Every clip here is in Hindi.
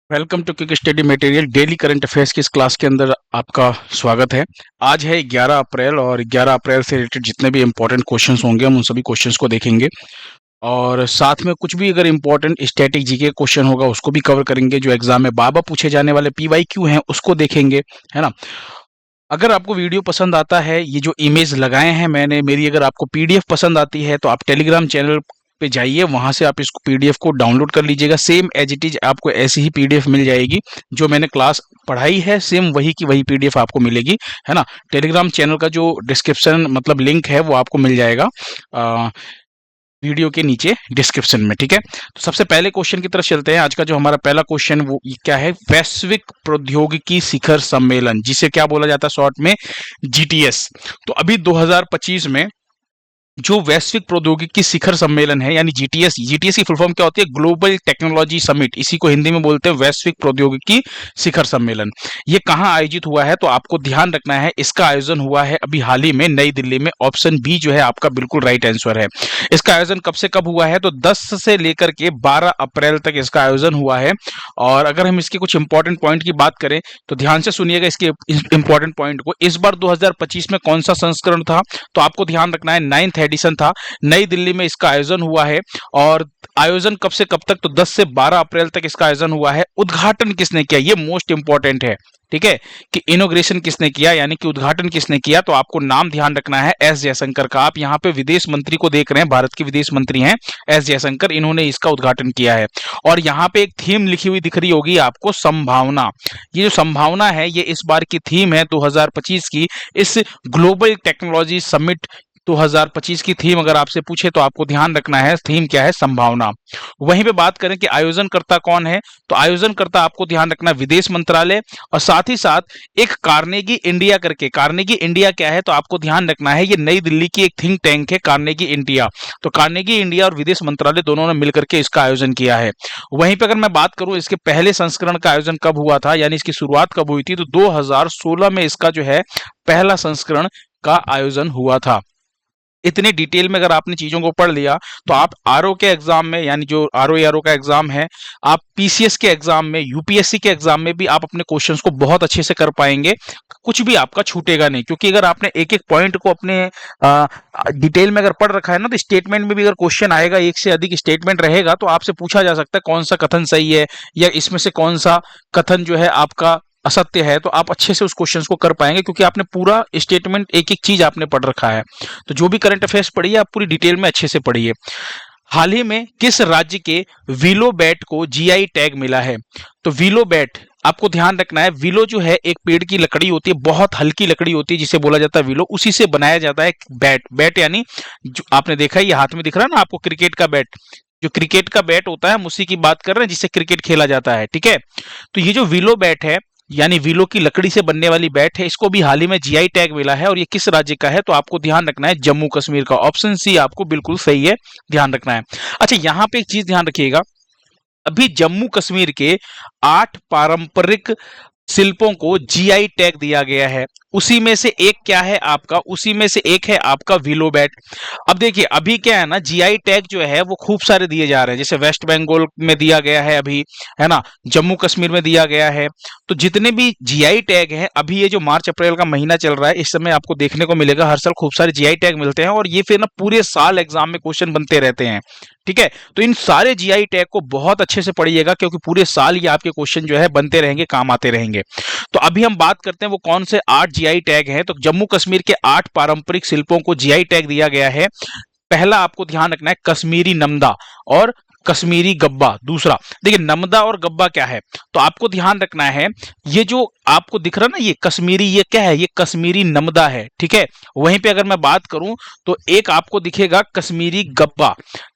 Welcome to quick study material daily current affairs की इस क्लास के अंदर आपका स्वागत है। आज है 11 अप्रैल और 11 अप्रैल से रिलेटेड जितने भी इंपॉर्टेंट क्वेश्चंस होंगे हम उन सभी क्वेश्चंस को देखेंगे और साथ में कुछ भी अगर इंपॉर्टेंट स्टैटिक जीके क्वेश्चन होगा उसको भी कवर करेंगे। जो एग्जाम में बार बार पूछे जाने वाले पीवाईक्यू हैं उसको देखेंगे, है ना। अगर आपको वीडियो पसंद आता है, ये जो इमेज लगाए हैं मैंने मेरी, अगर आपको पीडीएफ पसंद आती है तो आप टेलीग्राम चैनल पे जाइए, वहां से आप इसको पीडीएफ को डाउनलोड कर लीजिएगा। सेम एज इट इज आपको ऐसी ही पीडीएफ मिल जाएगी जो मैंने क्लास पढ़ाई है, सेम वही की वही पीडीएफ आपको मिलेगी, है ना। टेलीग्राम चैनल का जो डिस्क्रिप्शन मतलब लिंक है वो आपको मिल जाएगा वीडियो के नीचे डिस्क्रिप्शन में, ठीक है। तो सबसे पहले क्वेश्चन की तरफ चलते हैं। आज का जो हमारा पहला क्वेश्चन वो क्या है, वैश्विक प्रौद्योगिकी शिखर सम्मेलन, जिसे क्या बोला जाता है शॉर्ट में, जीटीएस। तो अभी 2025 में जो वैश्विक प्रौद्योगिकी शिखर सम्मेलन है यानी जीटीएस, जीटीएस की फुल फॉर्म क्या होती है, ग्लोबल टेक्नोलॉजी समिट, इसी को हिंदी में बोलते हैं वैश्विक प्रौद्योगिकी शिखर सम्मेलन। ये कहाँ आयोजित हुआ है, तो आपको ध्यान रखना है इसका आयोजन हुआ है अभी हाल ही में नई दिल्ली में। ऑप्शन बी जो है आपका बिल्कुल राइट आंसर है। इसका आयोजन कब से कब हुआ है, तो 10 से लेकर के 12 अप्रैल तक इसका आयोजन हुआ है। और अगर हम इसके कुछ इंपॉर्टेंट पॉइंट की बात करें तो ध्यान से सुनिएगा इसके इंपॉर्टेंट पॉइंट को। इस बार 2025 में कौन सा संस्करण था, तो आपको ध्यान रखना है 9th एडिशन था, नई दिल्ली में इसका आयोजन हुआ है। और आयोजन कब से कब तक, तो 10 से 12 अप्रैल तक इसका आयोजन हुआ है। उद्घाटन किसने किया, ये मोस्ट इंपॉर्टेंट है, ठीक है, कि इनोग्रेशन किसने किया यानी कि उद्घाटन किसने किया, तो आपको नाम ध्यान रखना है एस जयशंकर का। आप यहाँ पे विदेश मंत्री को देख रहे हैं, भारत के विदेश मंत्री हैं एस जयशंकर, इन्होंने इसका उद्घाटन किया है। और यहाँ पे एक थीम लिखी हुई दिख रही होगी आपको, संभावना। ये जो संभावना है ये इस बार की थीम है 2025 की, इस ग्लोबल टेक्नोलॉजी समिट 2025 की थीम अगर आपसे पूछे तो आपको ध्यान रखना है थीम क्या है, संभावना। वहीं पे बात करें कि आयोजनकर्ता कौन है, तो आयोजनकर्ता आपको ध्यान रखना है विदेश मंत्रालय, और साथ ही साथ एक कार्नेगी इंडिया करके, कार्नेगी इंडिया क्या है, तो आपको ध्यान रखना है ये नई दिल्ली की एक थिंक टैंक है कार्नेगी इंडिया। तो कार्नेगी इंडिया और विदेश मंत्रालय दोनों ने मिलकर के इसका आयोजन किया है। वहीं पर अगर मैं बात करूं इसके पहले संस्करण का आयोजन कब हुआ था यानी इसकी शुरुआत कब हुई थी, तो 2016 में इसका जो है पहला संस्करण का आयोजन हुआ था। इतने डिटेल में अगर आपने चीजों को पढ़ लिया तो आप आरओ के एग्जाम में यानी जो आरओ का एग्जाम है, आप पीसीएस के एग्जाम में, यूपीएससी के एग्जाम में भी आप अपने क्वेश्चंस को बहुत अच्छे से कर पाएंगे। कुछ भी आपका छूटेगा नहीं, क्योंकि अगर आपने एक एक पॉइंट को अपने डिटेल में अगर पढ़ रखा है ना, तो स्टेटमेंट में भी अगर क्वेश्चन आएगा, एक से अधिक स्टेटमेंट रहेगा, तो आपसे पूछा जा सकता है कौन सा कथन सही है या इसमें से कौन सा कथन जो है आपका असत्य है, तो आप अच्छे से उस क्वेश्चन को कर पाएंगे क्योंकि आपने पूरा स्टेटमेंट एक एक चीज आपने पढ़ रखा है। तो जो भी करंट अफेयर्स पढ़िए आप पूरी डिटेल में अच्छे से पढ़िए। हाल ही में किस राज्य के विलो बैट को जीआई टैग मिला है, तो विलो बैट आपको ध्यान रखना है, विलो जो है एक पेड़ की लकड़ी होती है, बहुत हल्की लकड़ी होती है जिसे बोला जाता है विलो, उसी से बनाया जाता है बैट। बैट यानी जो आपने देखा है ये हाथ में दिख रहा है ना आपको, क्रिकेट का बैट, जो क्रिकेट का बैट होता है हम उसी की बात कर रहे हैं जिससे क्रिकेट खेला जाता है, ठीक है। तो ये जो विलो बैट है यानी विलो की लकड़ी से बनने वाली बैट है, इसको भी हाल ही में जीआई टैग मिला है। और ये किस राज्य का है, तो आपको ध्यान रखना है जम्मू कश्मीर का। ऑप्शन सी आपको बिल्कुल सही है, ध्यान रखना है। अच्छा यहाँ पे एक चीज ध्यान रखिएगा, अभी जम्मू कश्मीर के 8 पारंपरिक शिल्पों को जीआई टैग दिया गया है, उसी में से एक क्या है आपका, उसी में से एक है आपका विलो बैट। अब देखिए अभी क्या है ना, जीआई टैग जो है वो खूब सारे दिए जा रहे हैं, जैसे वेस्ट बंगाल में दिया गया है अभी, है ना, जम्मू कश्मीर में दिया गया है। तो जितने भी जीआई टैग हैं अभी, ये जो मार्च अप्रैल का महीना चल रहा है इस समय आपको देखने को मिलेगा, हर साल खूब सारे जीआई टैग मिलते हैं और ये फिर ना पूरे साल एग्जाम में क्वेश्चन बनते रहते हैं, ठीक है। तो इन सारे जीआई टैग को बहुत अच्छे से पढ़िएगा क्योंकि पूरे साल ये आपके क्वेश्चन जो है बनते रहेंगे, काम आते रहेंगे। तो अभी हम बात करते हैं वो कौन से 8 जीआई टैग हैं, तो जम्मू कश्मीर के 8 पारंपरिक शिल्पों को जीआई टैग दिया गया है। पहला आपको ध्यान रखना है कश्मीरी नमदा और कश्मीरी गब्बा। दूसरा देखिए नमदा और गब्बा क्या है, तो आपको ध्यान रखना है ये जो आपको दिख रहा है ना ये कश्मीरी, ये क्या है, ये कश्मीरी नमदा है, ठीक है। वहीं पे अगर मैं बात करूं तो एक आपको दिखेगा कश्मीरी गब्बा।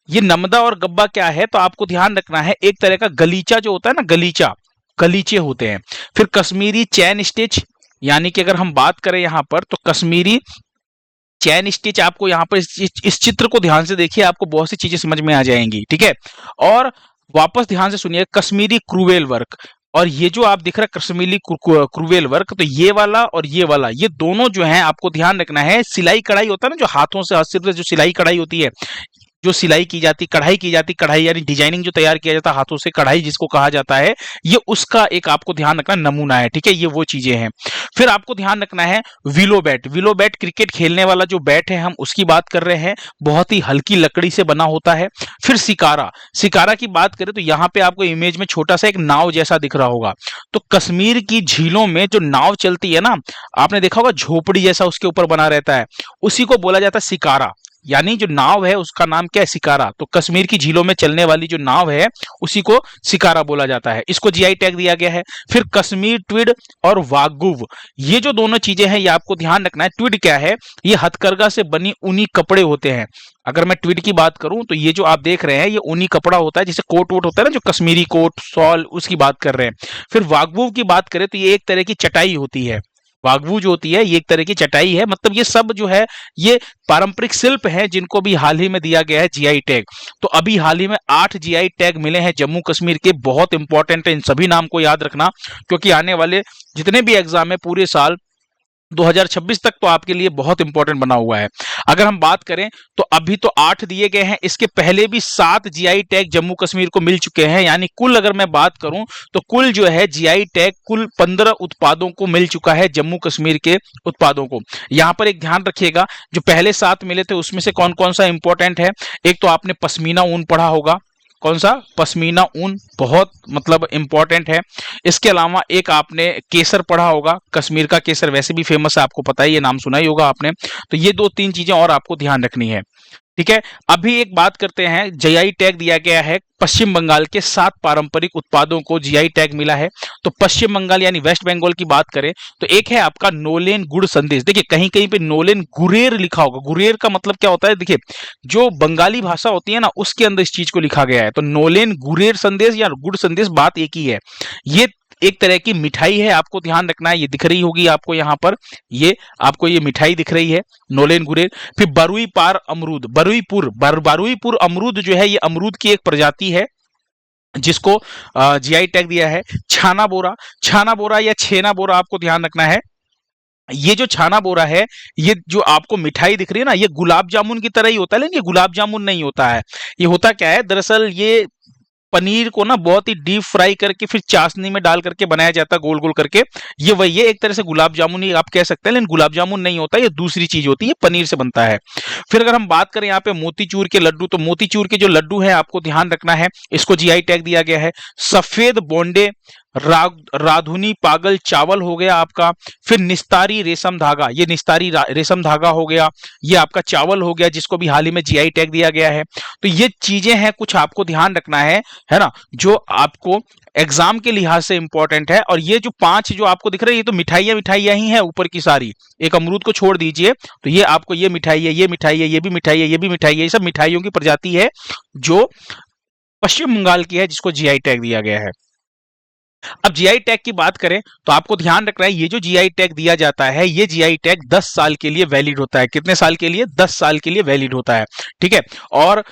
ये नमदा और गब्बा क्या है, तो आपको ध्यान रखना है एक तरह का गलीचा जो होता है ना, गलीचा, गलीचे होते हैं। फिर कश्मीरी चैन स्टिच, यानी कि अगर हम बात करें यहां पर तो कश्मीरी चैन स्टिच, आपको यहाँ पर इस चित्र को ध्यान से देखिए, आपको बहुत सी चीजें समझ में आ जाएंगी, ठीक है। और वापस ध्यान से सुनिए कश्मीरी क्रूवेल वर्क, और ये जो आप दिख रहा है कश्मीरी क्रूवेल वर्क, तो ये वाला और ये वाला, ये दोनों जो है आपको ध्यान रखना है, सिलाई कढ़ाई होता है ना जो हाथों से, हाथ से जो सिलाई कढ़ाई होती है, जो सिलाई की जाती, कढ़ाई की जाती, कढ़ाई यानी डिजाइनिंग जो तैयार किया जाता है हाथों से, कढ़ाई जिसको कहा जाता है, ये उसका एक आपको ध्यान रखना नमूना है। ठीक है, ये वो चीजें हैं। फिर आपको ध्यान रखना है willow bat. Willow bat cricket खेलने वाला जो बैट है, हम उसकी बात कर रहे हैं, बहुत ही हल्की लकड़ी से बना होता है। फिर सिकारा, सिकारा की बात करें तो यहाँ पे आपको इमेज में छोटा सा एक नाव जैसा दिख रहा होगा। तो कश्मीर की झीलों में जो नाव चलती है ना, आपने देखा होगा झोपड़ी जैसा उसके ऊपर बना रहता है, उसी को बोला जाता है सिकारा। यानी जो नाव है उसका नाम क्या है, सिकारा। तो कश्मीर की झीलों में चलने वाली जो नाव है उसी को सिकारा बोला जाता है। इसको जीआई टैग दिया गया है। फिर कश्मीर ट्विड और वागुव, ये जो दोनों चीजें हैं ये आपको ध्यान रखना है। ट्विड क्या है, ये हथकरघा से बनी ऊनी कपड़े होते हैं। अगर मैं ट्विड की बात करूं तो ये जो आप देख रहे हैं ये ऊनी कपड़ा होता है, जैसे कोट वोट होता है ना, जो कश्मीरी कोट शॉल, उसकी बात कर रहे हैं। फिर वागवू की बात करें तो ये एक तरह की चटाई होती है। वागवू जो होती है ये एक तरह की चटाई है। मतलब ये सब जो है ये पारंपरिक शिल्प है जिनको भी हाल ही में दिया गया है जीआई टैग। तो अभी हाल ही में 8 जीआई टैग मिले हैं जम्मू कश्मीर के। बहुत इंपॉर्टेंट है, इन सभी नाम को याद रखना, क्योंकि आने वाले जितने भी एग्जाम है पूरे साल 2026 तक तो आपके लिए बहुत इंपॉर्टेंट बना हुआ है। अगर हम बात करें तो अभी तो 8 दिए गए हैं, इसके पहले भी 7 जीआई टैग जम्मू कश्मीर को मिल चुके हैं। यानी कुल अगर मैं बात करूं तो कुल जो है जीआई टैग कुल 15 उत्पादों को मिल चुका है, जम्मू कश्मीर के उत्पादों को। यहां पर एक ध्यान रखिएगा, जो पहले 7 मिले थे उसमें से कौन कौन सा इंपॉर्टेंट है। एक तो आपने पश्मीना ऊन पढ़ा होगा, कौन सा, पश्मीना ऊन, बहुत मतलब इंपॉर्टेंट है। इसके अलावा एक आपने केसर पढ़ा होगा, कश्मीर का केसर वैसे भी फेमस है, आपको पता ही, ये नाम सुना ही होगा आपने। तो ये 2-3 चीजें और आपको ध्यान रखनी है। ठीक है, अभी एक बात करते हैं, जीआई टैग दिया गया है पश्चिम बंगाल के 7 पारंपरिक उत्पादों को जीआई टैग मिला है। तो पश्चिम बंगाल यानी वेस्ट बंगाल की बात करें तो एक है आपका नोलेन गुड़ संदेश। देखिए कहीं कहीं पे नोलेन गुरेर लिखा होगा, गुरेर का मतलब क्या होता है, देखिए जो बंगाली भाषा होती है ना उसके अंदर इस चीज को लिखा गया है। तो नोलेन गुरेर संदेश या गुड़ संदेश, बात एक ही है। ये एक तरह की मिठाई है, आपको ध्यान रखना है। ये दिख रही होगी आपको यहाँ पर, ये आपको ये मिठाई दिख रही है नोलेन गुरेर। फिर बरुई पार अमरूद, बरुईपुर अमरूद जो है ये अमरूद की एक प्रजाति है जिसको जीआई टैग दिया है। छाना बोरा, छाना बोरा या छेना बोरा, आपको ध्यान रखना है। ये जो छाना बोरा है, ये जो आपको मिठाई दिख रही है ना, ये गुलाब जामुन की तरह ही होता है, लेकिन ये गुलाब जामुन नहीं होता है। ये होता क्या है, दरअसल ये पनीर को ना बहुत ही डीप फ्राई करके फिर चाशनी में डाल करके बनाया जाता है गोल गोल करके। ये वही है, एक तरह से गुलाब जामुन ही आप कह सकते हैं, लेकिन गुलाब जामुन नहीं होता, ये दूसरी चीज होती है, पनीर से बनता है। फिर अगर हम बात करें यहाँ पे मोतीचूर के लड्डू, तो मोतीचूर के जो लड्डू है आपको ध्यान रखना है, इसको जीआई टैग दिया गया है। सफेद बोंडे राधुनी पागल चावल हो गया आपका। फिर निस्तारी रेशम धागा, ये निस्तारी रेशम धागा हो गया, ये आपका चावल हो गया जिसको भी हाल ही में जीआई टैग दिया गया है। तो ये चीजें हैं, कुछ आपको ध्यान रखना है ना, जो आपको एग्जाम के लिहाज से इंपॉर्टेंट है। और ये जो 5 जो आपको दिख रही है ये तो मिठाइयां मिठाइयां ही है ऊपर की सारी, एक अमरूद को छोड़ दीजिए तो ये आपको ये मिठाई है, ये मिठाई है, ये भी मिठाई है, ये भी मिठाई है, ये सब मिठाइयों की प्रजाति है जो पश्चिम बंगाल की है, जिसको जीआई टैग दिया गया है। अब जीआई टैग की बात करें तो आपको ध्यान रखना है, ये जो जीआई टैग दिया जाता है ये जीआई टैग 10 साल के लिए वैलिड होता है। कितने साल के लिए, 10 साल के लिए वैलिड होता है। ठीक है, और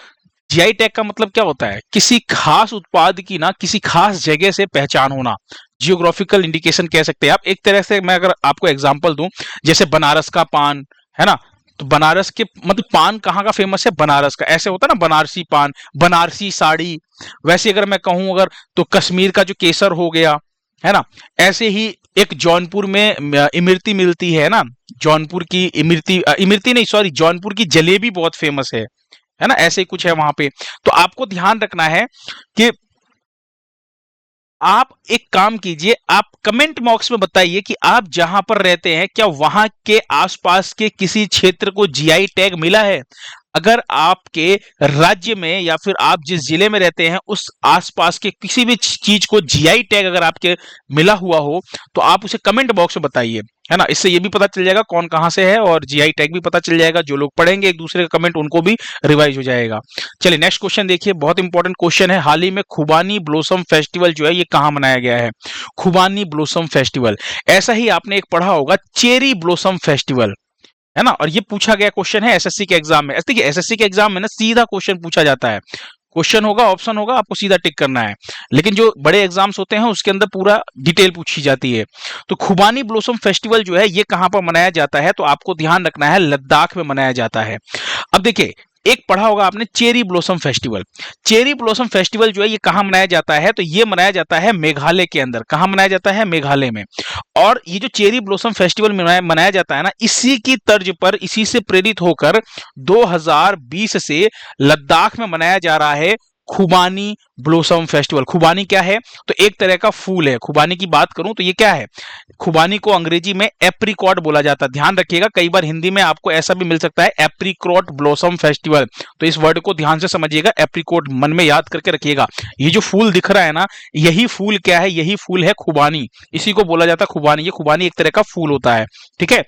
जीआई टैग का मतलब क्या होता है, किसी खास उत्पाद की ना किसी खास जगह से पहचान होना, जियोग्राफिकल इंडिकेशन कह सकते हैं आप। एक तरह से मैं अगर आपको एग्जांपल दूं, जैसे बनारस का पान है ना, तो बनारस के मतलब पान कहाँ का फेमस है, बनारस का। ऐसे होता है ना, बनारसी पान, बनारसी साड़ी। वैसे अगर मैं कहूं अगर, तो कश्मीर का जो केसर हो गया, है ना। ऐसे ही एक जौनपुर में इमरती मिलती है ना, जौनपुर की इमरती, इमरती नहीं सॉरी, जौनपुर की जलेबी बहुत फेमस है ना। ऐसे ही कुछ है वहां पे। तो आपको ध्यान रखना है कि आप एक काम कीजिए, आप कमेंट बॉक्स में बताइए कि आप जहां पर रहते हैं क्या वहां के आसपास के किसी क्षेत्र को जीआई टैग मिला है। अगर आपके राज्य में या फिर आप जिस जिले में रहते हैं उस आसपास के किसी भी चीज को जीआई टैग अगर आपके मिला हुआ हो तो आप उसे कमेंट बॉक्स में बताइए, है ना। इससे ये भी पता चल जाएगा कौन कहां से है और जीआई टैग भी पता चल जाएगा। जो लोग पढ़ेंगे एक दूसरे का कमेंट उनको भी रिवाइज हो जाएगा। चलिए नेक्स्ट क्वेश्चन देखिए, बहुत इंपॉर्टेंट क्वेश्चन है। हाल ही में खुबानी ब्लॉसम फेस्टिवल जो है ये कहां मनाया गया है, खुबानी ब्लॉसम फेस्टिवल। ऐसा ही आपने एक पढ़ा होगा चेरी ब्लॉसम फेस्टिवल, है ना। और ये पूछा गया क्वेश्चन है एसएससी के एग्जाम में। देखिए एसएससी के एग्जाम में ना सीधा क्वेश्चन पूछा जाता है, क्वेश्चन होगा, ऑप्शन होगा, आपको सीधा टिक करना है। लेकिन जो बड़े एग्जाम्स होते हैं उसके अंदर पूरा डिटेल पूछी जाती है। तो खुबानी ब्लॉसम फेस्टिवल जो है ये कहां पर मनाया जाता है, तो आपको ध्यान रखना है लद्दाख में मनाया जाता है। अब देखिए एक पढ़ा होगा आपने cherry blossom festival. Cherry blossom festival जो है ये कहाँ मनाया जाता है, तो ये मनाया जाता है मेघालय के अंदर। कहाँ मनाया जाता है, मेघालय में। और ये जो चेरी ब्लॉसम फेस्टिवल मनाया जाता है ना, इसी की तर्ज पर, इसी से प्रेरित होकर 2020 से लद्दाख में मनाया जा रहा है खुबानी ब्लॉसम फेस्टिवल। खुबानी क्या है, तो एक तरह का फूल है। खुबानी की बात करूं तो ये क्या है, खुबानी को अंग्रेजी में एप्रिकॉट बोला जाता है। ध्यान रखिएगा, कई बार हिंदी में आपको ऐसा भी मिल सकता है एप्रिकॉट ब्लॉसम फेस्टिवल। तो इस वर्ड को ध्यान से समझिएगा, एप्रिकॉट मन में याद करके रखिएगा। ये जो फूल दिख रहा है ना, यही फूल क्या है, यही फूल है खुबानी। इसी को बोला जाता है खुबानी। ये खुबानी एक तरह का फूल होता है, ठीक है।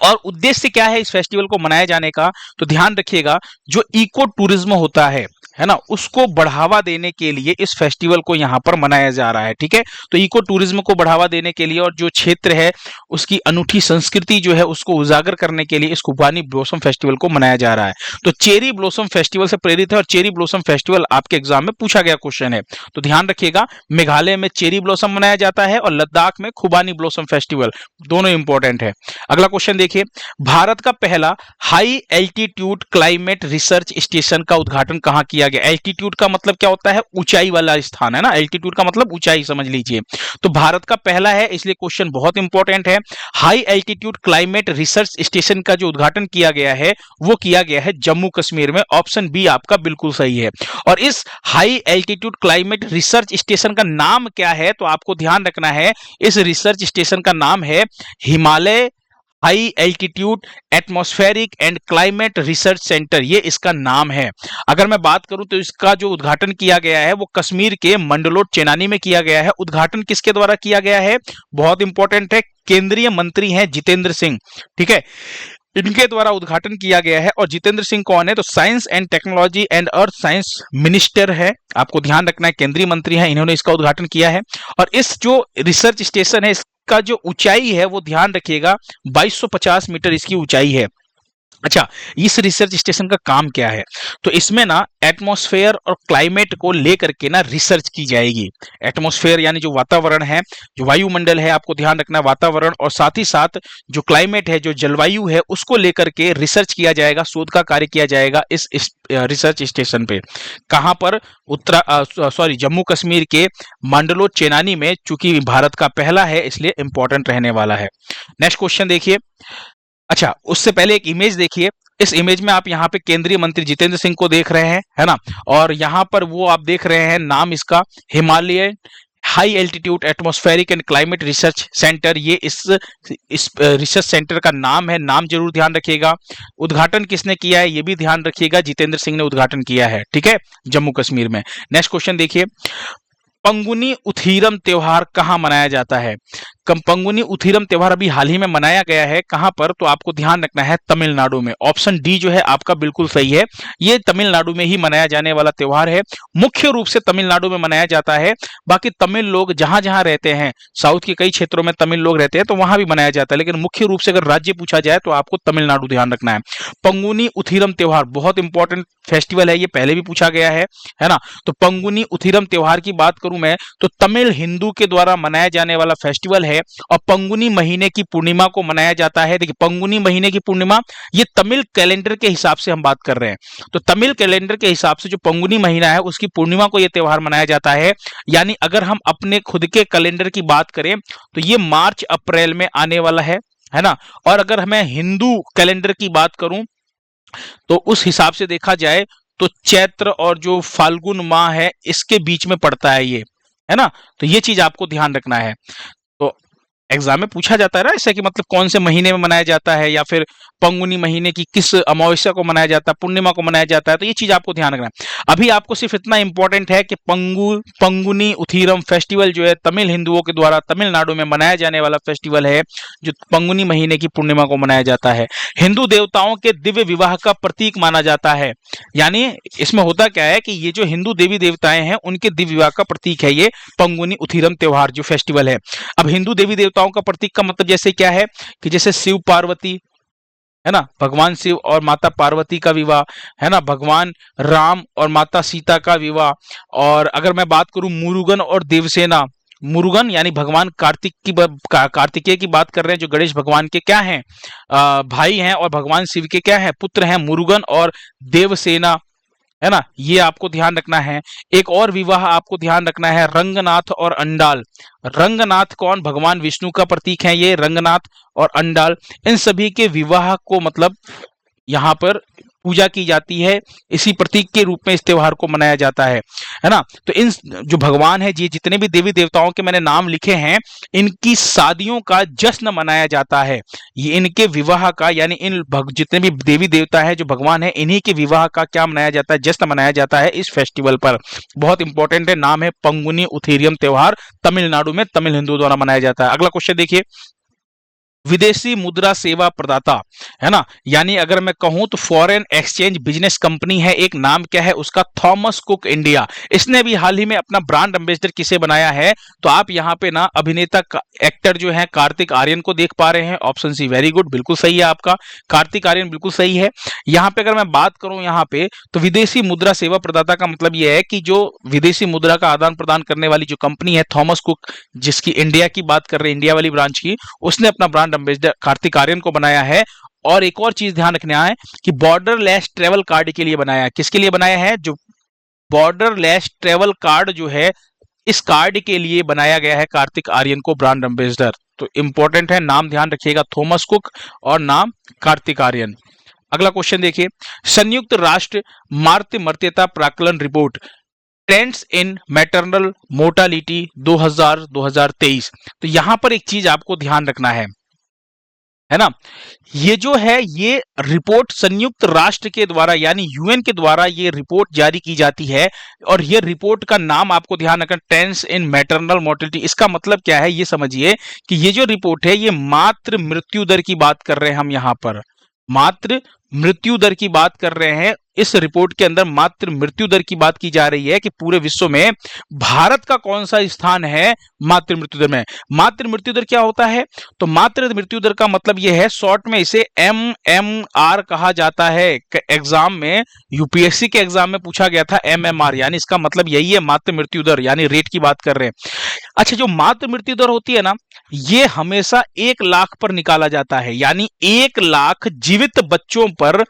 और उद्देश्य क्या है इस फेस्टिवल को मनाए जाने का, तो ध्यान रखिएगा, जो इको टूरिज्म होता है ना, उसको बढ़ावा देने के लिए इस फेस्टिवल को यहां पर मनाया जा रहा है, ठीक है। तो इको टूरिज्म को बढ़ावा देने के लिए और जो क्षेत्र है उसकी अनूठी संस्कृति जो है उसको उजागर करने के लिए इस खुबानी ब्लॉसम फेस्टिवल को मनाया जा रहा है। तो चेरी ब्लॉसम फेस्टिवल से प्रेरित है, और चेरी ब्लॉसम फेस्टिवल आपके एग्जाम में पूछा गया क्वेश्चन है। तो ध्यान रखिएगा, मेघालय में चेरी ब्लॉसम मनाया जाता है और लद्दाख में खुबानी ब्लॉसम फेस्टिवल, दोनों इंपॉर्टेंट है। अगला क्वेश्चन देखिए, भारत का पहला high altitude climate research station का उद्घाटन कहां किया गया। एल्टीट्यूड का मतलब क्या होता है, ऊंचाई वाला स्थान, है ना। एल्टीट्यूड का मतलब ऊंचाई, समझ लीजिए। तो भारत का पहला है, इसलिए क्वेश्चन बहुत इंपॉर्टेंट है। High altitude climate research station का जो उद्घाटन किया गया है वो किया गया है जम्मू कश्मीर में। ऑप्शन बी आपका बिल्कुल सही है। और इस high altitude climate research station का नाम क्या है, तो आपको ध्यान रखना है, इस रिसर्च स्टेशन का नाम है Himalaya high altitude atmospheric and climate research centre, ये इसका नाम है। अगर मैं बात करूं तो इसका जो उद्घाटन किया गया है वो कश्मीर के मंडलोट चेनानी में किया गया है। उद्घाटन किसके द्वारा किया गया है, बहुत इंपॉर्टेंट है, केंद्रीय मंत्री हैं जितेंद्र सिंह, ठीक है, इनके द्वारा उद्घाटन किया गया है। और जितेंद्र सिंह कौन है, तो science and technology and earth science minister है, आपको ध्यान रखना है, केंद्रीय मंत्री है, इन्होंने इसका उद्घाटन किया है। और इस जो रिसर्च स्टेशन है इसका जो ऊंचाई है वो ध्यान रखिएगा 2250 मीटर इसकी ऊंचाई है। अच्छा, इस रिसर्च स्टेशन का काम क्या है, तो इसमें ना एटमॉस्फेयर और क्लाइमेट को लेकर के ना रिसर्च की जाएगी। एटमॉस्फेयर यानी जो वातावरण है, जो वायुमंडल है, आपको ध्यान रखना वातावरण, और साथ ही साथ जो क्लाइमेट है, जो जलवायु है, उसको लेकर के रिसर्च किया जाएगा, शोध का कार्य किया जाएगा इस रिसर्च स्टेशन पे। कहां पर, जम्मू कश्मीर के मंडलोत चेनानी में, चूंकि भारत का पहला है इसलिए इंपॉर्टेंट रहने वाला है। नेक्स्ट क्वेश्चन देखिए। अच्छा, उससे पहले एक इमेज देखिए। इस इमेज में आप यहाँ पे केंद्रीय मंत्री जितेंद्र सिंह को देख रहे हैं, है ना। और यहाँ पर वो आप देख रहे हैं, नाम इसका Himalaya high altitude atmospheric and climate research centre, ये इस रिसर्च सेंटर का नाम है। नाम जरूर ध्यान रखिएगा। उद्घाटन किसने किया है ये भी ध्यान रखिएगा, जितेंद्र सिंह ने उद्घाटन किया है, ठीक है, जम्मू कश्मीर में। नेक्स्ट क्वेश्चन देखिए, पंगुनी उथिरम त्योहार कहां मनाया जाता है। पंगुनी उथिरम त्योहार अभी हाल ही में मनाया गया है, कहां पर, तो आपको ध्यान रखना है तमिलनाडु में। ऑप्शन डी जो है आपका बिल्कुल सही है, ये तमिलनाडु में ही मनाया जाने वाला त्योहार है। मुख्य रूप से तमिलनाडु में मनाया जाता है, बाकी तमिल लोग जहां जहां रहते हैं, साउथ के कई क्षेत्रों में तमिल लोग रहते हैं तो वहां भी मनाया जाता है, लेकिन मुख्य रूप से अगर राज्य पूछा जाए तो आपको तमिलनाडु ध्यान रखना है। पंगुनी उथिरम त्योहार बहुत इंपॉर्टेंट फेस्टिवल है, ये पहले भी पूछा गया है ना। तो पंगुनी उथिरम त्योहार की बात करूं मैं, तो तमिल हिंदू के द्वारा मनाया जाने वाला फेस्टिवल है, और पंगुनी महीने की पूर्णिमा को मनाया जाता है। देखिए, पंगुनी महीने की पूर्णिमा, ये तमिल कैलेंडर के हिसाब से हम बात कर रहे हैं, तो तमिल कैलेंडर के हिसाब से जो पंगुनी महीना है उसकी पूर्णिमा को यह त्योहार मनाया जाता है। यानी अगर हम अपने खुद के कैलेंडर की बात करें तो ये मार्च अप्रैल में आने वाला है ना। और अगर मैं हिंदू कैलेंडर की बात करूं तो उस हिसाब से देखा जाए तो चैत्र और जो फाल्गुन माह है इसके बीच में पड़ता है ये, है ना। तो ये चीज आपको ध्यान रखना है। तो एग्जाम में पूछा जाता है ना इससे कि मतलब कौन से महीने में मनाया जाता है, या फिर पंगुनी महीने की किस अमावस्या को मनाया जाता है, पूर्णिमा को मनाया जाता है, तो ये चीज आपको ध्यान रखना है। अभी आपको सिर्फ इतना इंपॉर्टेंट है कि पंगुनी उथिरम फेस्टिवल जो है तमिल हिंदुओं के द्वारा तमिलनाडु में मनाया जाने वाला फेस्टिवल है, जो पंगुनी महीने की पूर्णिमा को मनाया जाता है। हिंदू देवताओं के दिव्य विवाह का प्रतीक माना जाता है। यानी इसमें होता क्या है कि ये जो हिंदू देवी देवताएं हैं उनके दिव्य विवाह का प्रतीक है ये पंगुनी उथिरम त्योहार जो फेस्टिवल है। अब हिंदू देवी देवताओं का प्रतीक का मतलब जैसे क्या है कि जैसे शिव पार्वती, है ना, भगवान शिव और माता पार्वती का विवाह, है ना, भगवान राम और माता सीता का विवाह। और अगर मैं बात करूं मुरुगन और देवसेना, मुरुगन यानी भगवान कार्तिकेय की बात कर रहे हैं, जो गणेश भगवान के क्या हैं, भाई हैं, और भगवान शिव के क्या हैं, पुत्र हैं, मुरुगन और देवसेना, है ना, ये आपको ध्यान रखना है। एक और विवाह आपको ध्यान रखना है, रंगनाथ और अंडाल। रंगनाथ कौन, भगवान विष्णु का प्रतीक है ये रंगनाथ, और अंडाल, इन सभी के विवाह को मतलब यहाँ पर पूजा की जाती है, इसी प्रतीक के रूप में इस त्योहार को मनाया जाता है ना। तो इन जो भगवान है, ये जितने भी देवी देवताओं के मैंने नाम लिखे हैं, इनकी शादियों का जश्न मनाया जाता है। ये इनके विवाह का, यानी जितने भी देवी देवता है, जो भगवान है, इन्हीं के विवाह का क्या मनाया जाता है, जश्न मनाया जाता है इस फेस्टिवल पर। बहुत इंपॉर्टेंट है, नाम है पंगुनी उथिरियम त्योहार, तमिलनाडु में तमिल हिंदुओं द्वारा मनाया जाता है। अगला क्वेश्चन देखिए, विदेशी मुद्रा सेवा प्रदाता, है ना, यानी अगर मैं कहूं तो फॉरेन एक्सचेंज बिजनेस कंपनी है, एक नाम क्या है उसका, थॉमस कुक इंडिया। इसने भी हाल ही में अपना ब्रांड एम्बेसडर किसे बनाया है, तो आप यहां पे ना अभिनेता एक्टर जो है कार्तिक आर्यन को देख पा रहे हैं। ऑप्शन सी वेरी गुड, बिल्कुल सही है आपका, कार्तिक आर्यन बिल्कुल सही है। यहां पे अगर मैं बात करूं यहाँ पे, तो विदेशी मुद्रा सेवा प्रदाता का मतलब यह है कि जो विदेशी मुद्रा का आदान प्रदान करने वाली जो कंपनी है थॉमस कुक, जिसकी इंडिया की बात कर रहे हैं, इंडिया वाली ब्रांच की, उसने अपना ब्रांड एम्बेसडर कार्तिक आर्यन को बनाया है। और एक और चीज ध्यान रखना है कि बॉर्डरलेस ट्रेवल कार्ड के लिए बनाया है। किसके लिए बनाया है, जो बॉर्डरलेस ट्रेवल कार्ड जो है, इस कार्ड के लिए बनाया गया है कार्तिक आर्यन को ब्रांड एम्बेसडर। तो इंपॉर्टेंट है, नाम ध्यान रखिएगा, थॉमस कुक और नाम कार्तिक आर्यन। अगला क्वेश्चन देखिए, संयुक्त राष्ट्र मातृ मृत्यता प्राक्कलन report, trends in maternal mortality 2023। तो यहां पर एक चीज आपको ध्यान रखना है ना, ये जो है ये रिपोर्ट संयुक्त राष्ट्र के द्वारा यानी यूएन के द्वारा ये रिपोर्ट जारी की जाती है, और ये रिपोर्ट का नाम आपको ध्यान रखना, ट्रेंड्स इन मैटरनल मोर्टेलिटी। इसका मतलब क्या है, ये समझिए कि ये जो रिपोर्ट है, ये मातृ मृत्यु दर की बात कर रहे हैं हम यहाँ पर, मातृ मृत्यु दर की बात कर रहे हैं। इस रिपोर्ट के अंदर मातृ मृत्यु दर की बात की जा रही है कि पूरे विश्व में भारत का कौन सा स्थान है मातृ मृत्यु दर में। मातृ मृत्यु दर क्या होता है, तो मातृ मृत्यु दर का मतलब यह है, शॉर्ट में इसे MMR कहा जाता है। एग्जाम में, यूपीएससी के एग्जाम में पूछा गया था MMR, यानी इसका मतलब यही है, मातृ मृत्यु दर, यानी रेट की बात कर रहे हैं। अच्छा, जो मातृ मृत्यु दर होती है ना, ये हमेशा 1 लाख पर निकाला जाता है, यानी 1 लाख जीवित बच्चों पर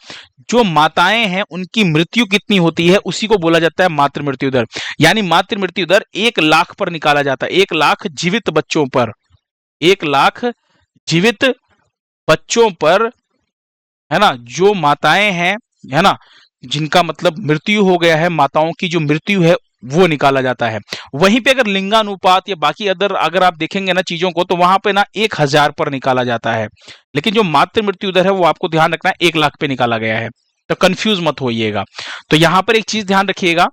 जो माताएं हैं उनकी मृत्यु कितनी होती है, उसी को बोला जाता है मातृ मृत्यु दर। यानी मातृ मृत्यु दर 1 लाख पर निकाला जाता है, 1 लाख जीवित बच्चों पर, 1 लाख जीवित बच्चों पर, है ना, जो माताएं हैं, है ना, जिनका मतलब मृत्यु हो गया है, माताओं की जो मृत्यु है वो निकाला जाता है। वहीं पे अगर लिंगानुपात या बाकी अगर आप देखेंगे ना चीजों को, तो वहां पे ना 1000 पर निकाला जाता है, लेकिन जो मातृ मृत्यु दर है वो आपको ध्यान रखना है 1 लाख पे निकाला गया है, तो कंफ्यूज मत होइएगा। तो यहां पर एक चीज ध्यान रखिएगा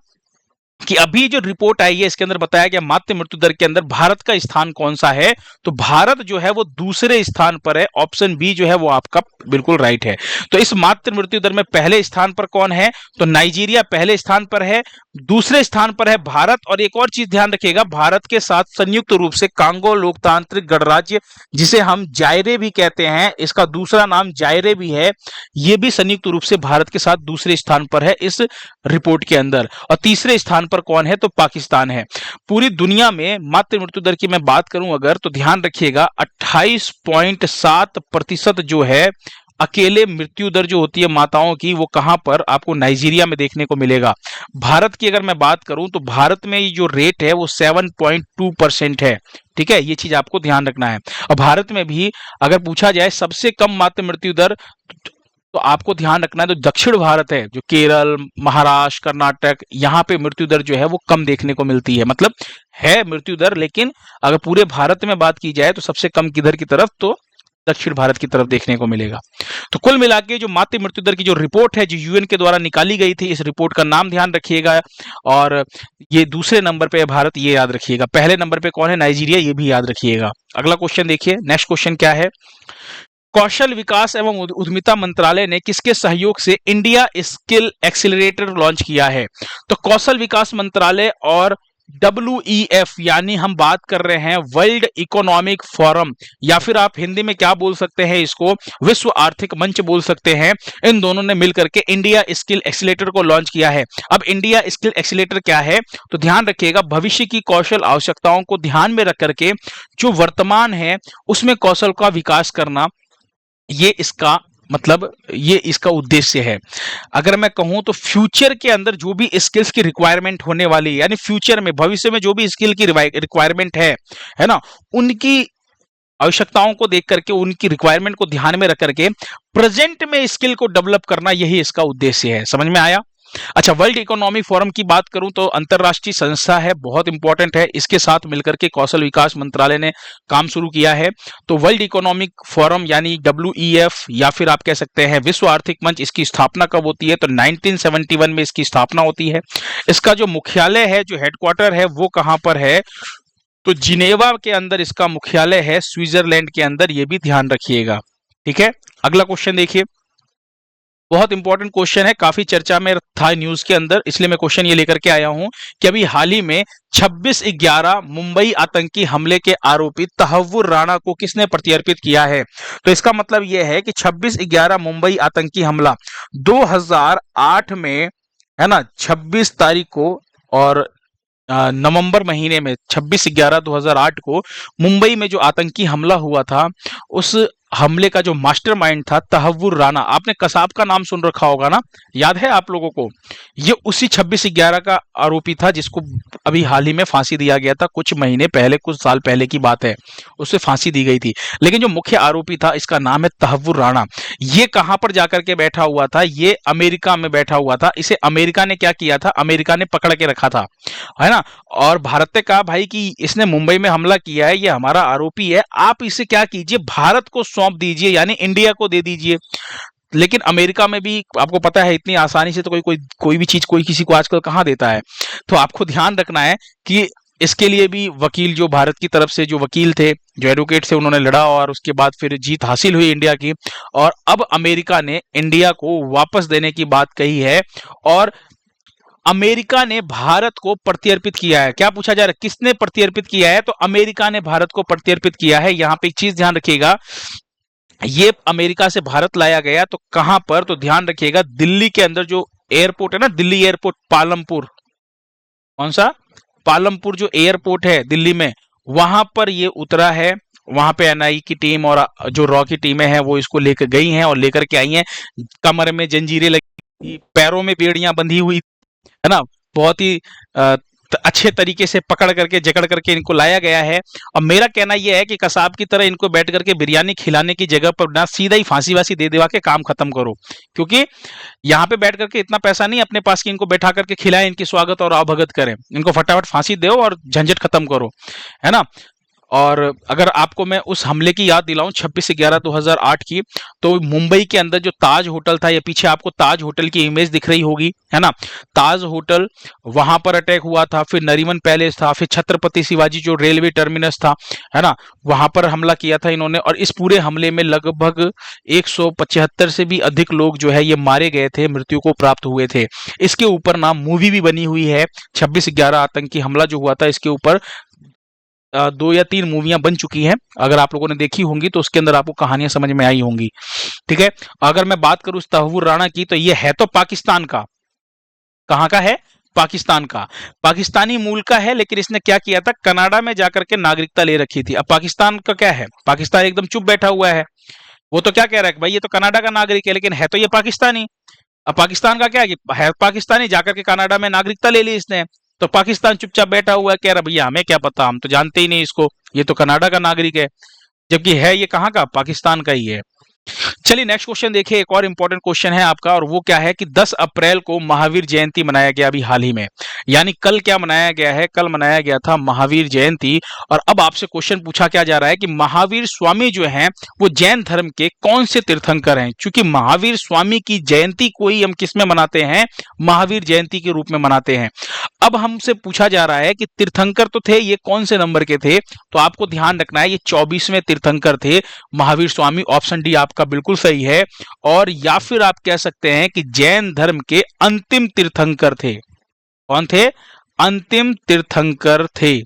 कि अभी जो रिपोर्ट आई है इसके अंदर बताया गया मातृ मृत्यु दर के अंदर भारत का स्थान कौन सा है, तो भारत जो है वो दूसरे स्थान पर है। ऑप्शन बी जो है वो आपका बिल्कुल राइट है। तो इस मातृ मृत्यु दर में पहले स्थान पर कौन है, तो नाइजीरिया पहले स्थान पर है, दूसरे स्थान पर है भारत। और एक और चीज ध्यान रखिएगा, भारत के साथ संयुक्त रूप से कांगो लोकतांत्रिक गणराज्य, जिसे हम जायरे भी कहते हैं, इसका दूसरा नाम जायरे भी है, ये भी संयुक्त रूप से भारत के साथ दूसरे स्थान पर है इस रिपोर्ट के अंदर। और तीसरे स्थान पर कौन है, तो पाकिस्तान है। पूरी दुनिया में मातृ मृत्यु दर की मैं बात करूं अगर, तो ध्यान रखिएगा 28.7% जो है अकेले मृत्यु दर जो होती है माताओं की, वो कहां पर आपको नाइजीरिया में देखने को मिलेगा। भारत की अगर मैं बात करूं तो भारत में जो रेट है वो 7.2% है। ठीक है, ये चीज आपको ध्यान रखना है। और भारत में भी अगर पूछा जाए सबसे कम मातृ मृत्यु दर, तो आपको ध्यान रखना है, तो दक्षिण भारत है, जो केरल, महाराष्ट्र, कर्नाटक, यहाँ पे मृत्यु दर जो है वो कम देखने को मिलती है। मतलब है मृत्यु दर, लेकिन अगर पूरे भारत में बात की जाए तो सबसे कम किधर की तरफ, तो दक्षिण भारत की तरफ देखने को मिलेगा। तो कुल मिला के जो मातृ मृत्यु दर की जो रिपोर्ट है, जो यूएन के द्वारा निकाली गई थी, इस रिपोर्ट का नाम ध्यान रखिएगा। और ये दूसरे नंबर पे है भारत, ये याद रखिएगा। पहले नंबर पे कौन है, नाइजीरिया, ये भी याद रखिएगा। अगला क्वेश्चन देखिए, नेक्स्ट क्वेश्चन क्या है, कौशल विकास एवं उद्यमिता मंत्रालय ने किसके सहयोग से इंडिया स्किल एक्सीलरेटर लॉन्च किया है। तो कौशल विकास मंत्रालय और WEF यानी हम बात कर रहे हैं वर्ल्ड इकोनॉमिक फोरम, या फिर आप हिंदी में क्या बोल सकते हैं, इसको विश्व आर्थिक मंच बोल सकते हैं। इन दोनों ने मिलकर के इंडिया स्किल एक्सीलेटर को लॉन्च किया है। अब इंडिया स्किल एक्सीलेटर क्या है, तो ध्यान रखिएगा, भविष्य की कौशल आवश्यकताओं को ध्यान में रख करके जो वर्तमान है उसमें कौशल का विकास करना, ये इसका मतलब, ये इसका उद्देश्य है। अगर मैं कहूं तो फ्यूचर के अंदर जो भी स्किल्स की रिक्वायरमेंट होने वाली है, यानी फ्यूचर में, भविष्य में जो भी स्किल की रिक्वायरमेंट है ना, उनकी आवश्यकताओं को देख करके, उनकी रिक्वायरमेंट को ध्यान में रख करके प्रेजेंट में स्किल को डेवलप करना, यही इसका उद्देश्य है। समझ में आया? अच्छा, वर्ल्ड इकोनॉमिक फोरम की बात करूं तो अंतरराष्ट्रीय संस्था है, बहुत इंपॉर्टेंट है। इसके साथ मिलकर के कौशल विकास मंत्रालय ने काम शुरू किया है। तो वर्ल्ड इकोनॉमिक फोरम यानी WEF, या फिर आप कह सकते हैं विश्व आर्थिक मंच, इसकी स्थापना कब होती है, तो 1971 में इसकी स्थापना होती है। इसका जो मुख्यालय है, जो हेडक्वार्टर है, वो कहां पर है, तो जिनेवा के अंदर इसका मुख्यालय है, स्विट्जरलैंड के अंदर, ये भी ध्यान रखिएगा। ठीक है, अगला क्वेश्चन देखिए, बहुत इंपॉर्टेंट क्वेश्चन है, काफी चर्चा में था न्यूज के अंदर, इसलिए मैं क्वेश्चन ये लेकर के आया हूं कि अभी हाल ही में 26/11 मुंबई आतंकी हमले के आरोपी तहव्वुर राणा को किसने प्रत्यर्पित किया है। तो इसका मतलब यह है कि 26/11 मुंबई आतंकी हमला 2008 में, है ना, 26 तारीख को, और नवंबर महीने में 26/11/2008 को मुंबई में जो आतंकी हमला हुआ था, उस हमले का जो मास्टरमाइंड था तहव्वुर राणा। आपने कसाब का नाम सुन रखा होगा ना, याद है आप लोगों को? ये उसी 26/11 का आरोपी था जिसको अभी हाल ही में फांसी दिया गया था, कुछ महीने पहले, कुछ साल पहले की बात है, उसे फांसी दी गई थी। लेकिन जो मुख्य आरोपी था, इसका नाम है तहव्वुर राणा। ये कहां पर जाकर के बैठा हुआ था, ये अमेरिका में बैठा हुआ था। इसे अमेरिका ने क्या किया था, अमेरिका ने पकड़ के रखा था, है ना। और भारत ने कहा भाई कि इसने मुंबई में हमला किया है, ये हमारा आरोपी है, आप इसे क्या कीजिए, भारत को सौंप दीजिए, यानी इंडिया को दे दीजिए। लेकिन अमेरिका में भी आपको पता है, इतनी आसानी से तो कोई भी चीज कोई किसी को आजकल कहां देता है। तो आपको ध्यान रखना है कि इसके लिए भी वकील, जो भारत की तरफ से जो वकील थे, जो एडवोकेट थे, उन्होंने लड़ा, और उसके बाद फिर जीत हासिल हुई इंडिया की, और अब अमेरिका ने इंडिया को वापस देने की बात कही है, और अमेरिका ने भारत को प्रत्यर्पित किया है। क्या पूछा जा रहा है, किसने प्रत्यर्पित किया है, तो अमेरिका ने भारत को प्रत्यर्पित किया है। यहां पे एक चीज ध्यान रखिएगा, ये अमेरिका से भारत लाया गया, तो कहां पर, तो ध्यान रखिएगा, दिल्ली के अंदर जो एयरपोर्ट है ना, दिल्ली एयरपोर्ट, पालमपुर, कौन सा, पालमपुर जो एयरपोर्ट है दिल्ली में, वहां पर ये उतरा है। वहां पे NI की टीम और जो रॉ की टीमें हैं वो इसको लेकर गई हैं और लेकर के आई हैं। कमर में जंजीरें लगी, पैरों में बेड़ियां बंधी हुई, है ना, बहुत ही अच्छे तरीके से पकड़ करके, जकड़ करके इनको लाया गया है। और मेरा कहना यह है कि कसाब की तरह इनको बैठ करके बिरयानी खिलाने की जगह पर ना सीधा ही फांसी वासी दे देवा के काम खत्म करो, क्योंकि यहाँ पे बैठ करके इतना पैसा नहीं अपने पास कि इनको बैठा करके खिलाएं, इनकी स्वागत और आवभगत करें। इनको फटाफट फांसी दो और झंझट खत्म करो, है ना। और अगर आपको मैं उस हमले की याद दिलाऊं 26/11/2008 की, तो मुंबई के अंदर जो ताज होटल था, ये पीछे आपको ताज होटल की इमेज दिख रही होगी, है ना, ताज होटल, वहां पर अटैक हुआ था। फिर नरीमन पैलेस था, फिर छत्रपति शिवाजी जो रेलवे टर्मिनस था, है ना, वहां पर हमला किया था इन्होंने। और इस पूरे हमले में लगभग 175 से भी अधिक लोग जो है ये मारे गए थे, मृत्यु को प्राप्त हुए थे। इसके ऊपर ना मूवी भी बनी हुई है, 26/11 आतंकी हमला जो हुआ था, इसके ऊपर 2 या 3 मूवियां बन चुकी हैं। अगर आप लोगों ने देखी होंगी तो उसके अंदर आपको कहानियां समझ में आई होंगी। ठीक है, अगर मैं बात करूं तहव्वुर राणा की, तो ये है तो पाकिस्तान का, कहां का है, पाकिस्तान का, पाकिस्तानी मूल का है। लेकिन इसने क्या किया था, कनाडा में जाकर के नागरिकता ले रखी थी। अब पाकिस्तान का क्या है, पाकिस्तान एकदम चुप बैठा हुआ है, वो तो क्या कह रहा है कि भाई ये तो कनाडा का नागरिक है, लेकिन है तो ये पाकिस्तानी। अब पाकिस्तान का क्या है कि है पाकिस्तानी, जाकर के कनाडा में नागरिकता ले ली इसने, तो पाकिस्तान चुपचाप बैठा हुआ है, कह रहा भैया हमें क्या पता, हम तो जानते ही नहीं इसको, ये तो कनाडा का नागरिक है, जबकि है ये कहाँ का, पाकिस्तान का ही है। चलिए नेक्स्ट क्वेश्चन देखिए, एक और इंपॉर्टेंट क्वेश्चन है आपका, और वो क्या है कि 10 अप्रैल को महावीर जयंती मनाया गया अभी हाल ही में, यानी कल क्या मनाया गया है, कल मनाया गया था महावीर जयंती। और अब आपसे क्वेश्चन पूछा क्या जा रहा है कि महावीर स्वामी जो हैं वो जैन धर्म के कौन से तीर्थंकर हैं, क्योंकि महावीर स्वामी की जयंती को ही हम किस में मनाते हैं, महावीर जयंती के रूप में मनाते हैं। अब हमसे पूछा जा रहा है कि तीर्थंकर तो थे, ये कौन से नंबर के थे, तो आपको ध्यान रखना है ये 24वें तीर्थंकर थे महावीर स्वामी। ऑप्शन डी आपका बिल्कुल सही है। और या फिर आप कह सकते हैं कि जैन धर्म के अंतिम तीर्थंकर थे। कौन थे, अंतिम तीर्थंकर थे?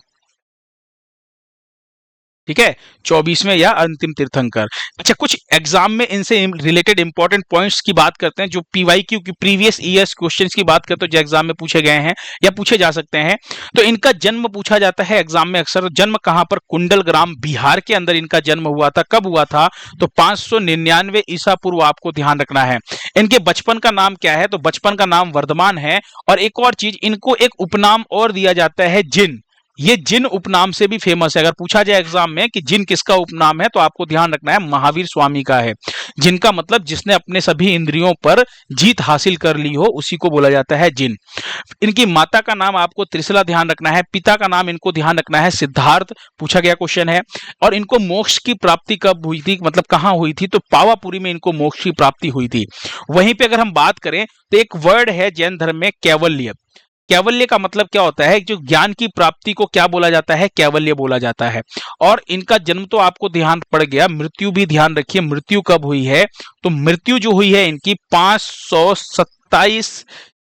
ठीक है, 24वें या अंतिम तीर्थंकर। अच्छा, कुछ एग्जाम में इनसे रिलेटेड इंपॉर्टेंट पॉइंट्स की बात करते हैं, जो पीवाईक्यू की प्रीवियस ईयर्स क्वेश्चंस की बात करते हैं, जो एग्जाम में पूछे गए हैं या पूछे जा सकते हैं। तो इनका जन्म पूछा जाता है एग्जाम में अक्सर। जन्म कहां पर? कुंडलग्राम, बिहार के अंदर इनका जन्म हुआ था। कब हुआ था? तो 599 ईसा पूर्व, आपको ध्यान रखना है। इनके बचपन का नाम क्या है? तो बचपन का नाम वर्धमान है। और एक और चीज, इनको एक उपनाम और दिया जाता है, जिन। ये जिन उपनाम से भी फेमस है। अगर पूछा जाए एग्जाम में कि जिन किसका उपनाम है, तो आपको ध्यान रखना है महावीर स्वामी का है। जिनका मतलब जिसने अपने सभी इंद्रियों पर जीत हासिल कर ली हो, उसी को बोला जाता है जिन। इनकी माता का नाम आपको त्रिशला ध्यान रखना है। पिता का नाम इनको ध्यान रखना है सिद्धार्थ, पूछा गया क्वेश्चन है। और इनको मोक्ष की प्राप्ति कब हुई थी, मतलब कहां हुई थी? तो पावापुरी में इनको मोक्ष की प्राप्ति हुई थी। वहीं पे अगर हम बात करें तो एक वर्ड है जैन धर्म में, कैवल्य। कैवल्य का मतलब क्या होता है? जो ज्ञान की प्राप्ति को क्या बोला जाता है? कैवल्य बोला जाता है। और इनका जन्म तो आपको ध्यान पड़ गया, मृत्यु भी ध्यान रखिए, मृत्यु कब हुई है? तो मृत्यु जो हुई है इनकी 527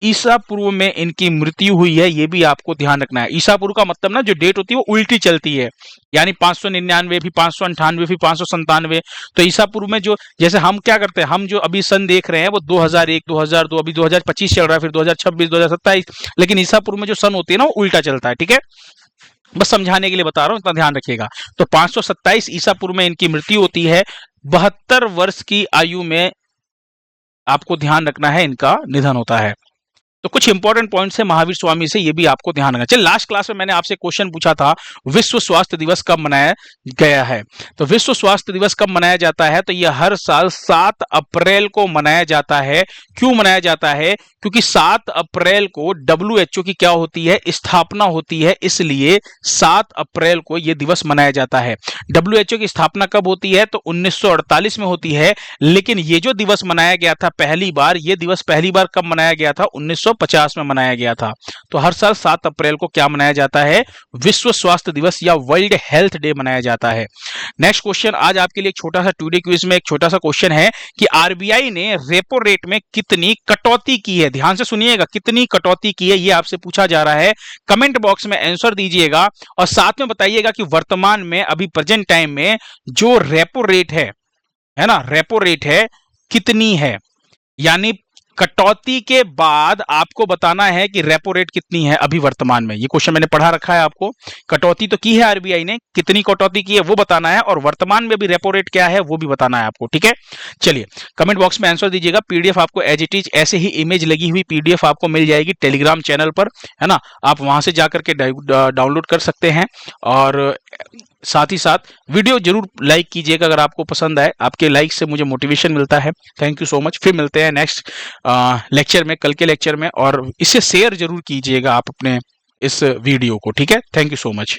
ईसा पूर्व में इनकी मृत्यु हुई है। ये भी आपको ध्यान रखना है। ईसा पूर्व का मतलब ना, जो डेट होती है वो उल्टी चलती है, यानी 599 भी, 598 भी, 597। तो ईसा पूर्व में जो, जैसे हम क्या करते हैं, हम जो अभी सन देख रहे हैं वो 2001, 2002, अभी 2025 चल रहा है, फिर 2026, 2027। लेकिन ईसा पूर्व में जो सन होती है ना, वो उल्टा चलता है। ठीक है, बस समझाने के लिए बता रहा हूं, इतना ध्यान रखिएगा। तो 527 ईसा पूर्व में इनकी मृत्यु होती है। 72 वर्ष की आयु में आपको ध्यान रखना है इनका निधन होता है। तो कुछ इंपॉर्टेंट पॉइंट्स है महावीर स्वामी से, ये भी आपको ध्यान रखना। चलिए, लास्ट क्लास में मैंने आपसे क्वेश्चन पूछा था, विश्व स्वास्थ्य दिवस कब मनाया गया है? तो विश्व स्वास्थ्य दिवस कब मनाया जाता है? तो यह हर साल 7 अप्रैल को मनाया जाता है। क्यों मनाया जाता है? क्योंकि 7 अप्रैल को WHO की क्या होती है? स्थापना होती है, इसलिए 7 अप्रैल को यह दिवस मनाया जाता है। WHO की स्थापना कब होती है? तो 1948 में होती है। लेकिन ये जो दिवस मनाया गया था पहली बार, यह दिवस पहली बार कब मनाया गया था? 1950 में मनाया गया था। तो हर साल 7 अप्रैल को क्या मनाया जाता है? विश्व स्वास्थ्य दिवस या वर्ल्ड हेल्थ डे मनाया जाता है। नेक्स्ट क्वेश्चन आज आपके लिए एक छोटा सा टुडे क्विज में एक छोटा सा क्वेश्चन है कि आरबीआई ने रेपो रेट में कितनी कटौती की है? ध्यान से सुनिएगा, कितनी कटौती की है ये आपसे पूछा जा रहा है। कमेंट बॉक्स में आंसर दीजिएगा और साथ में बताइएगा कि वर्तमान में, अभी प्रेजेंट टाइम में जो रेपो रेट है ना, रेपो रेट है कितनी है? यानी कटौती के बाद आपको बताना है कि रेपो रेट कितनी है अभी वर्तमान में। ये क्वेश्चन मैंने पढ़ा रखा है आपको। कटौती तो की है आरबीआई ने, कितनी कटौती की है वो बताना है, और वर्तमान में भी रेपो रेट क्या है वो भी बताना है आपको। ठीक है, चलिए कमेंट बॉक्स में आंसर दीजिएगा। पीडीएफ आपको एज इट इज ऐसे ही इमेज लगी हुई पीडीएफ आपको मिल जाएगी टेलीग्राम चैनल पर, है ना। आप वहां से जाकर के डाउनलोड कर सकते हैं। और साथ ही साथ वीडियो जरूर लाइक कीजिएगा अगर आपको पसंद आए। आपके लाइक से मुझे मोटिवेशन मिलता है। Thank you so much. फिर मिलते हैं नेक्स्ट लेक्चर में, कल के लेक्चर में, और इसे शेयर जरूर कीजिएगा आप अपने इस वीडियो को। ठीक है, थैंक यू सो मच।